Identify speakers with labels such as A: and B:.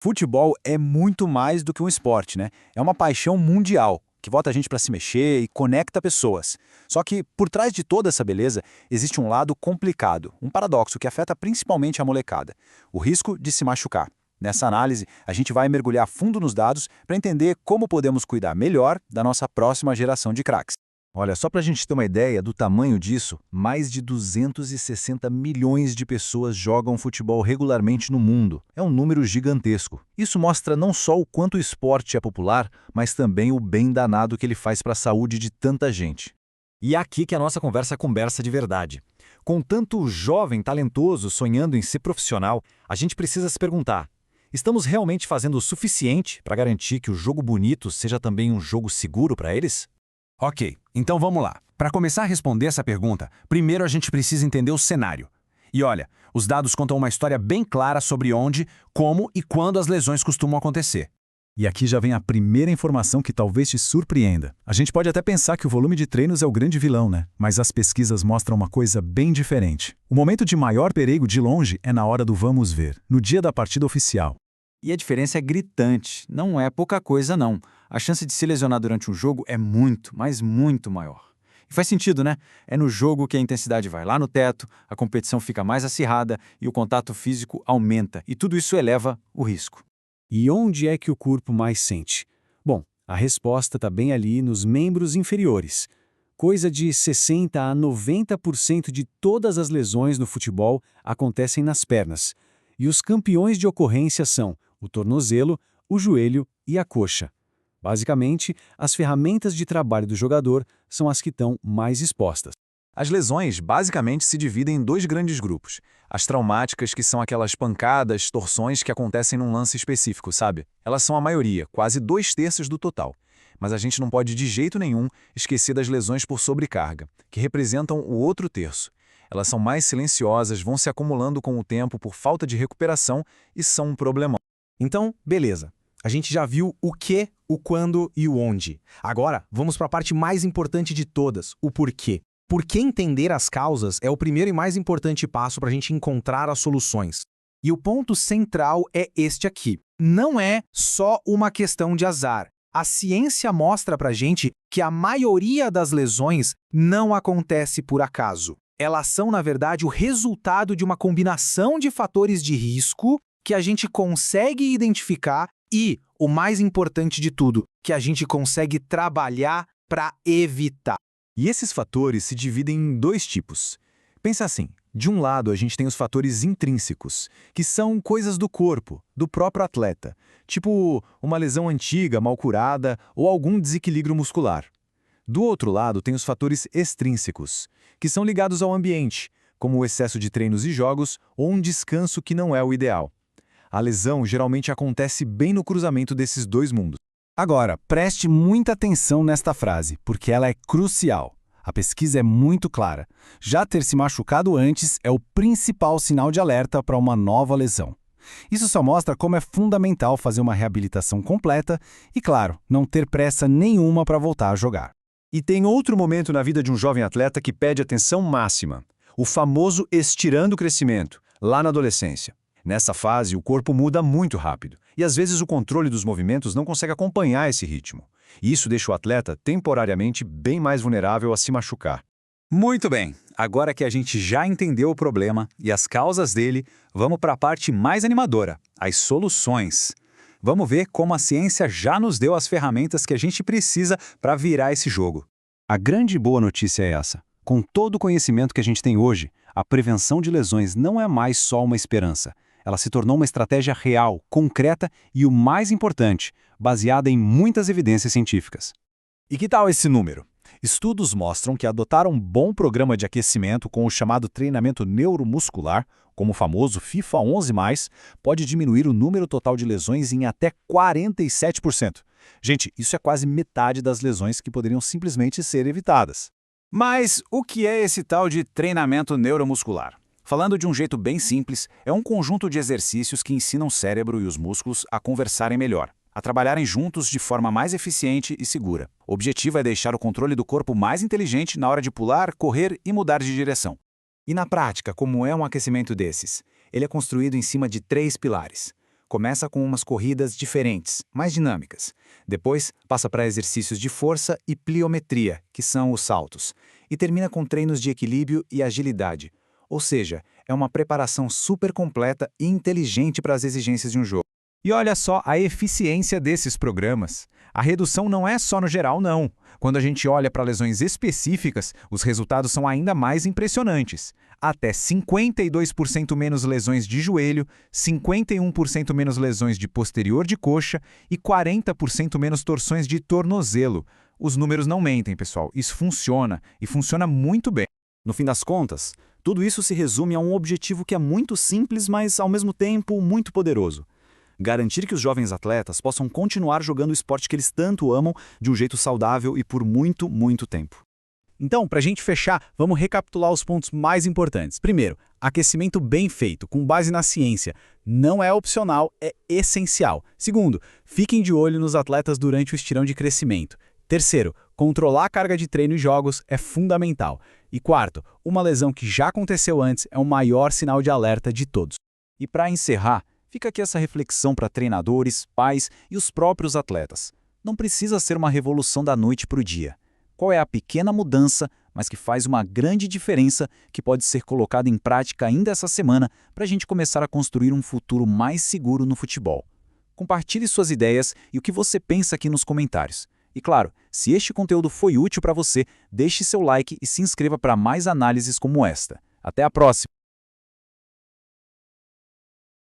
A: Futebol é muito mais do que um esporte, né? É uma paixão mundial, que bota a gente para se mexer e conecta pessoas. Só que, por trás de toda essa beleza, existe um lado complicado, um paradoxo que afeta principalmente a molecada: o risco de se machucar. Nessa análise, a gente vai mergulhar fundo nos dados para entender como podemos cuidar melhor da nossa próxima geração de craques. Olha, só para a gente ter uma ideia do tamanho disso, mais de 260 milhões de pessoas jogam futebol regularmente no mundo. É um número gigantesco. Isso mostra não só o quanto o esporte é popular, mas também o bem danado que ele faz para a saúde de tanta gente.
B: E é aqui que a nossa conversa de verdade. Com tanto jovem talentoso sonhando em ser profissional, a gente precisa se perguntar: estamos realmente fazendo o suficiente para garantir que o jogo bonito seja também um jogo seguro para eles?
C: Ok, então vamos lá. Para começar a responder essa pergunta, primeiro a gente precisa entender o cenário. E olha, os dados contam uma história bem clara sobre onde, como e quando as lesões costumam acontecer.
A: E aqui já vem a primeira informação que talvez te surpreenda. A gente pode até pensar que o volume de treinos é o grande vilão, né? Mas as pesquisas mostram uma coisa bem diferente. O momento de maior perigo de longe é na hora do vamos ver, no dia da partida oficial.
D: E a diferença é gritante, não é pouca coisa não. A chance de se lesionar durante um jogo é muito, mas muito maior. E faz sentido, né? É no jogo que a intensidade vai lá no teto, a competição fica mais acirrada e o contato físico aumenta, e tudo isso eleva o risco.
E: E onde é que o corpo mais sente? Bom, a resposta está bem ali nos membros inferiores. Coisa de 60% a 90% de todas as lesões no futebol acontecem nas pernas. E os campeões de ocorrência são o tornozelo, o joelho e a coxa. Basicamente, as ferramentas de trabalho do jogador são as que estão mais expostas.
A: As lesões basicamente se dividem em dois grandes grupos. As traumáticas, que são aquelas pancadas, torções que acontecem num lance específico, sabe? Elas são a maioria, quase 2/3 do total. Mas a gente não pode de jeito nenhum esquecer das lesões por sobrecarga, que representam o outro terço. Elas são mais silenciosas, vão se acumulando com o tempo por falta de recuperação e são um problemão.
F: Então, beleza. A gente já viu o que, o quando e o onde. Agora, vamos para a parte mais importante de todas, o porquê. Porque entender as causas é o primeiro e mais importante passo para a gente encontrar as soluções. E o ponto central é este aqui. Não é só uma questão de azar. A ciência mostra para a gente que a maioria das lesões não acontece por acaso. Elas são, na verdade, o resultado de uma combinação de fatores de risco que a gente consegue identificar e, o mais importante de tudo, que a gente consegue trabalhar para evitar.
A: E esses fatores se dividem em dois tipos. Pensa assim, de um lado a gente tem os fatores intrínsecos, que são coisas do corpo, do próprio atleta, tipo uma lesão antiga, mal curada ou algum desequilíbrio muscular. Do outro lado tem os fatores extrínsecos, que são ligados ao ambiente, como o excesso de treinos e jogos ou um descanso que não é o ideal. A lesão geralmente acontece bem no cruzamento desses dois mundos.
E: Agora, preste muita atenção nesta frase, porque ela é crucial. A pesquisa é muito clara. Já ter se machucado antes é o principal sinal de alerta para uma nova lesão. Isso só mostra como é fundamental fazer uma reabilitação completa e, claro, não ter pressa nenhuma para voltar a jogar.
A: E tem outro momento na vida de um jovem atleta que pede atenção máxima: o famoso estirando o crescimento, lá na adolescência. Nessa fase, o corpo muda muito rápido e às vezes o controle dos movimentos não consegue acompanhar esse ritmo. E isso deixa o atleta temporariamente bem mais vulnerável a se machucar.
D: Muito bem, agora que a gente já entendeu o problema e as causas dele, vamos para a parte mais animadora, as soluções. Vamos ver como a ciência já nos deu as ferramentas que a gente precisa para virar esse jogo.
E: A grande e boa notícia é essa. Com todo o conhecimento que a gente tem hoje, a prevenção de lesões não é mais só uma esperança. Ela se tornou uma estratégia real, concreta e, o mais importante, baseada em muitas evidências científicas.
A: E que tal esse número? Estudos mostram que adotar um bom programa de aquecimento com o chamado treinamento neuromuscular, como o famoso FIFA 11+, pode diminuir o número total de lesões em até 47%. Gente, isso é quase metade das lesões que poderiam simplesmente ser evitadas.
D: Mas o que é esse tal de treinamento neuromuscular? Falando de um jeito bem simples, é um conjunto de exercícios que ensinam o cérebro e os músculos a conversarem melhor, a trabalharem juntos de forma mais eficiente e segura. O objetivo é deixar o controle do corpo mais inteligente na hora de pular, correr e mudar de direção. E na prática, como é um aquecimento desses? Ele é construído em cima de 3 pilares: Começa com umas corridas diferentes, mais dinâmicas. Depois, passa para exercícios de força e pliometria, que são os saltos. E termina com treinos de equilíbrio e agilidade. Ou seja, é uma preparação super completa e inteligente para as exigências de um jogo. E olha só a eficiência desses programas. A redução não é só no geral, não. Quando a gente olha para lesões específicas, os resultados são ainda mais impressionantes. Até 52% menos lesões de joelho, 51% menos lesões de posterior de coxa e 40% menos torções de tornozelo. Os números não mentem, pessoal. Isso funciona, e funciona muito bem.
B: No fim das contas, tudo isso se resume a um objetivo que é muito simples, mas, ao mesmo tempo, muito poderoso. Garantir que os jovens atletas possam continuar jogando o esporte que eles tanto amam de um jeito saudável e por muito, muito tempo.
E: Então, para a gente fechar, vamos recapitular os pontos mais importantes. Primeiro, aquecimento bem feito, com base na ciência. Não é opcional, é essencial. Segundo, fiquem de olho nos atletas durante o estirão de crescimento. Terceiro, controlar a carga de treino e jogos é fundamental. E quarto, uma lesão que já aconteceu antes é o maior sinal de alerta de todos.
A: E para encerrar, fica aqui essa reflexão para treinadores, pais e os próprios atletas. Não precisa ser uma revolução da noite para o dia. Qual é a pequena mudança, mas que faz uma grande diferença, que pode ser colocada em prática ainda essa semana para a gente começar a construir um futuro mais seguro no futebol? Compartilhe suas ideias e o que você pensa aqui nos comentários. E claro, se este conteúdo foi útil para você, deixe seu like e se inscreva para mais análises como esta. Até a próxima!